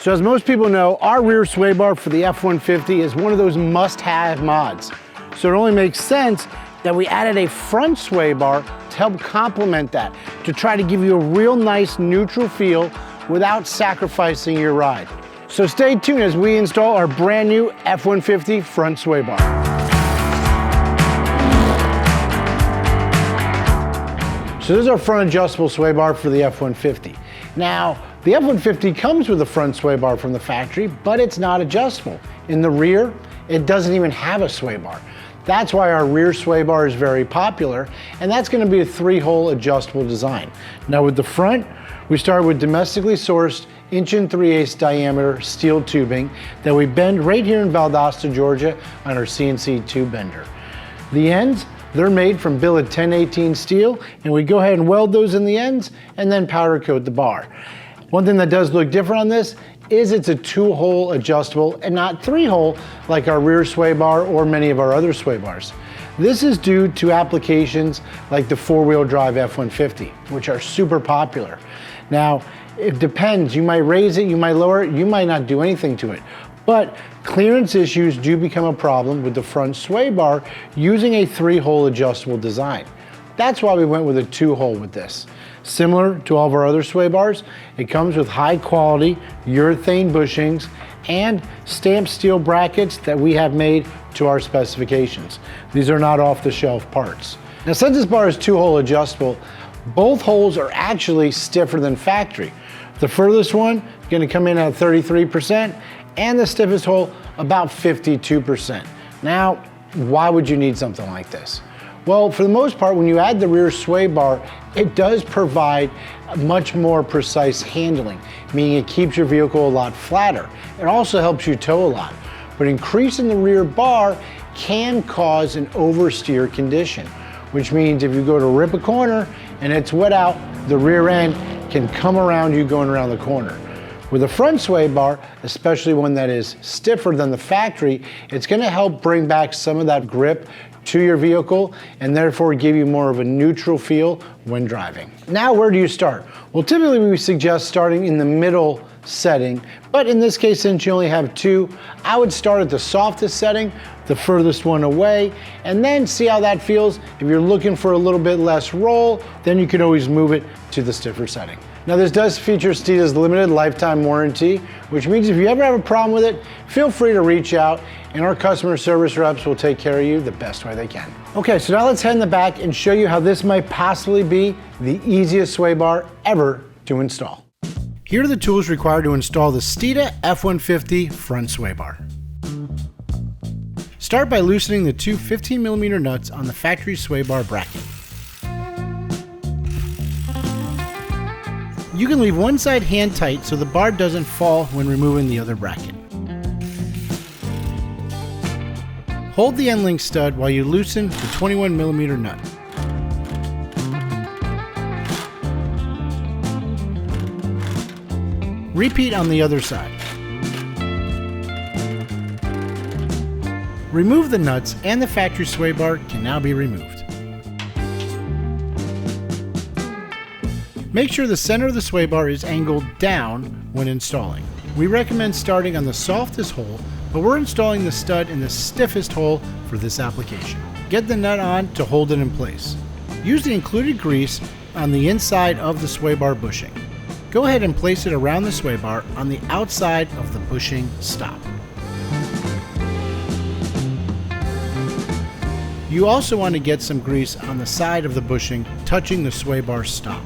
So as most people know, our rear sway bar for the F-150 is one of those must-have mods. So it only makes sense that we added a front sway bar to help complement that, to try to give you a real nice neutral feel without sacrificing your ride. So stay tuned as we install our brand new F-150 front sway bar. So this is our front adjustable sway bar for the F-150. Now, the F-150 comes with a front sway bar from the factory, but it's not adjustable. In the rear, it doesn't even have a sway bar. That's why our rear sway bar is very popular, and that's gonna be a 3-hole adjustable design. Now with the front, we start with domestically sourced 1 3/8" diameter steel tubing that we bend right here in Valdosta, Georgia on our CNC tube bender. The ends, they're made from billet 1018 steel, and we go ahead and weld those in the ends and then powder coat the bar. One thing that does look different on this is it's a 2-hole adjustable and not 3-hole like our rear sway bar or many of our other sway bars. This is due to applications like the 4-wheel drive F-150, which are super popular. Now, it depends. You might raise it, you might lower it, you might not do anything to it. But clearance issues do become a problem with the front sway bar using a 3-hole adjustable design. That's why we went with a 2-hole with this. Similar to all of our other sway bars, it comes with high quality urethane bushings and stamped steel brackets that we have made to our specifications. These are not off-the-shelf parts. Now, since this bar is 2-hole adjustable, both holes are actually stiffer than factory. The furthest one is going to come in at 33%, and the stiffest hole about 52%. Now, why would you need something like this? Well, for the most part, when you add the rear sway bar, it does provide much more precise handling, meaning it keeps your vehicle a lot flatter. It also helps you tow a lot. But increasing the rear bar can cause an oversteer condition, which means if you go to rip a corner and it's wet out, the rear end can come around you going around the corner. With a front sway bar, especially one that is stiffer than the factory, it's going to help bring back some of that grip to your vehicle and therefore give you more of a neutral feel when driving. Now, where do you start? Well, typically we suggest starting in the middle setting, but in this case, since you only have 2, I would start at the softest setting, the furthest one away, and then see how that feels. If you're looking for a little bit less roll, then you can always move it to the stiffer setting. Now, this does feature Steeda's limited lifetime warranty, which means if you ever have a problem with it, feel free to reach out and our customer service reps will take care of you the best way they can. Okay, so now let's head in the back and show you how this might possibly be the easiest sway bar ever to install. Here are the tools required to install the Steeda F-150 front sway bar. Start by loosening the 2 15mm nuts on the factory sway bar bracket. You can leave one side hand tight so the bar doesn't fall when removing the other bracket. Hold the end link stud while you loosen the 21mm nut. Repeat on the other side. Remove the nuts and the factory sway bar can now be removed. Make sure the center of the sway bar is angled down when installing. We recommend starting on the softest hole, but we're installing the stud in the stiffest hole for this application. Get the nut on to hold it in place. Use the included grease on the inside of the sway bar bushing. Go ahead and place it around the sway bar on the outside of the bushing stop. You also want to get some grease on the side of the bushing touching the sway bar stop.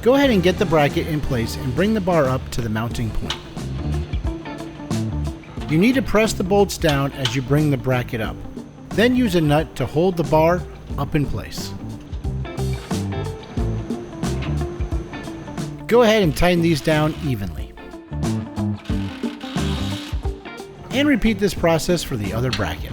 Go ahead and get the bracket in place and bring the bar up to the mounting point. You need to press the bolts down as you bring the bracket up. Then use a nut to hold the bar up in place. Go ahead and tighten these down evenly. And repeat this process for the other bracket.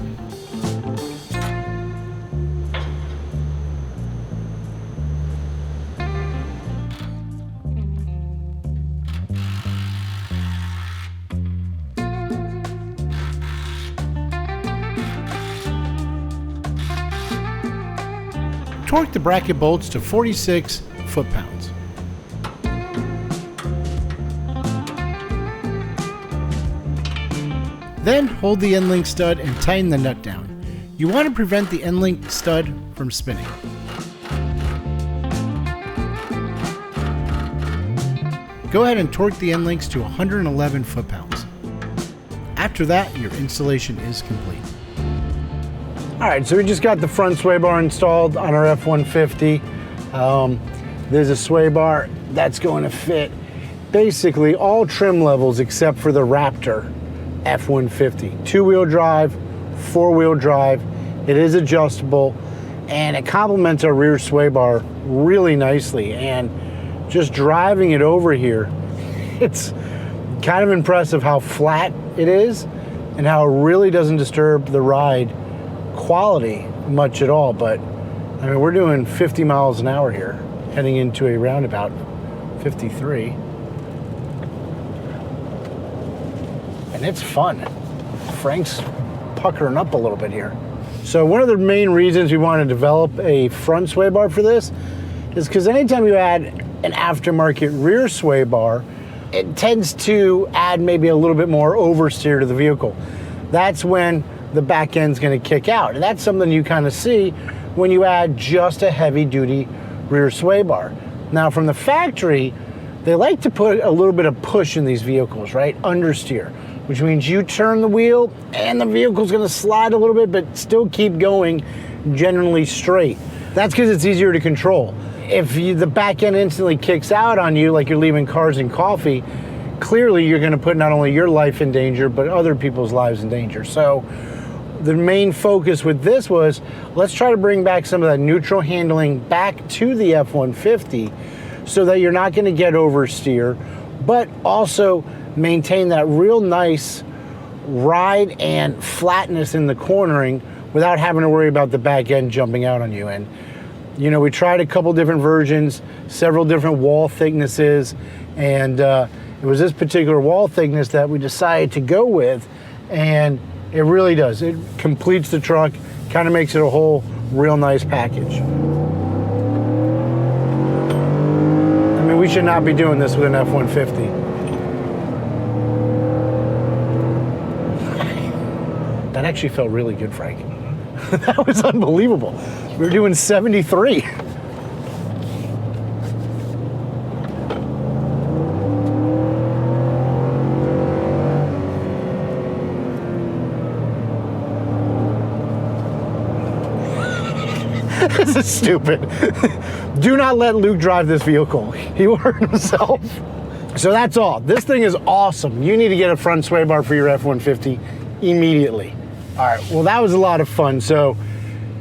Torque the bracket bolts to 46 foot-pounds. Then hold the end link stud and tighten the nut down. You want to prevent the end link stud from spinning. Go ahead and torque the end links to 111 foot-pounds. After that, your installation is complete. All right, so we just got the front sway bar installed on our F-150. There's a sway bar that's going to fit basically all trim levels except for the Raptor F-150. Two-wheel drive, four-wheel drive. It is adjustable, and it complements our rear sway bar really nicely. And just driving it over here, it's kind of impressive how flat it is and how it really doesn't disturb the ride quality much at all. But I mean, we're doing 50 miles an hour here, heading into a roundabout 53. And it's fun. Frank's puckering up a little bit here. So one of the main reasons we want to develop a front sway bar for this is because anytime you add an aftermarket rear sway bar, it tends to add maybe a little bit more oversteer to the vehicle. That's when the back end's going to kick out. And that's something you kind of see when you add just a heavy duty rear sway bar. Now from the factory, they like to put a little bit of push in these vehicles, right? Understeer, which means you turn the wheel and the vehicle's going to slide a little bit, but still keep going generally straight. That's because it's easier to control. If the back end instantly kicks out on you, like you're leaving cars and coffee, clearly you're going to put not only your life in danger, but other people's lives in danger. So the main focus with this was, let's try to bring back some of that neutral handling back to the F-150 so that you're not going to get oversteer, but also maintain that real nice ride and flatness in the cornering without having to worry about the back end jumping out on you. And you know, we tried a couple different versions, several different wall thicknesses, and it was this particular wall thickness that we decided to go with, and it really does. It completes the truck, kind of makes it a whole real nice package. I mean, we should not be doing this with an F-150. That actually felt really good, Frank. That was unbelievable. We were doing 73. This is stupid. Do not let Luke drive this vehicle. He will hurt himself. So that's all. This thing is awesome. You need to get a front sway bar for your F-150 immediately. All right, well, that was a lot of fun. So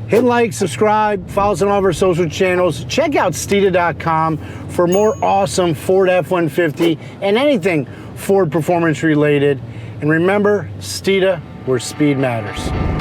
hit like, subscribe, follow us on all of our social channels. Check out Steeda.com for more awesome Ford F-150 and anything Ford performance related. And remember, Steeda, where speed matters.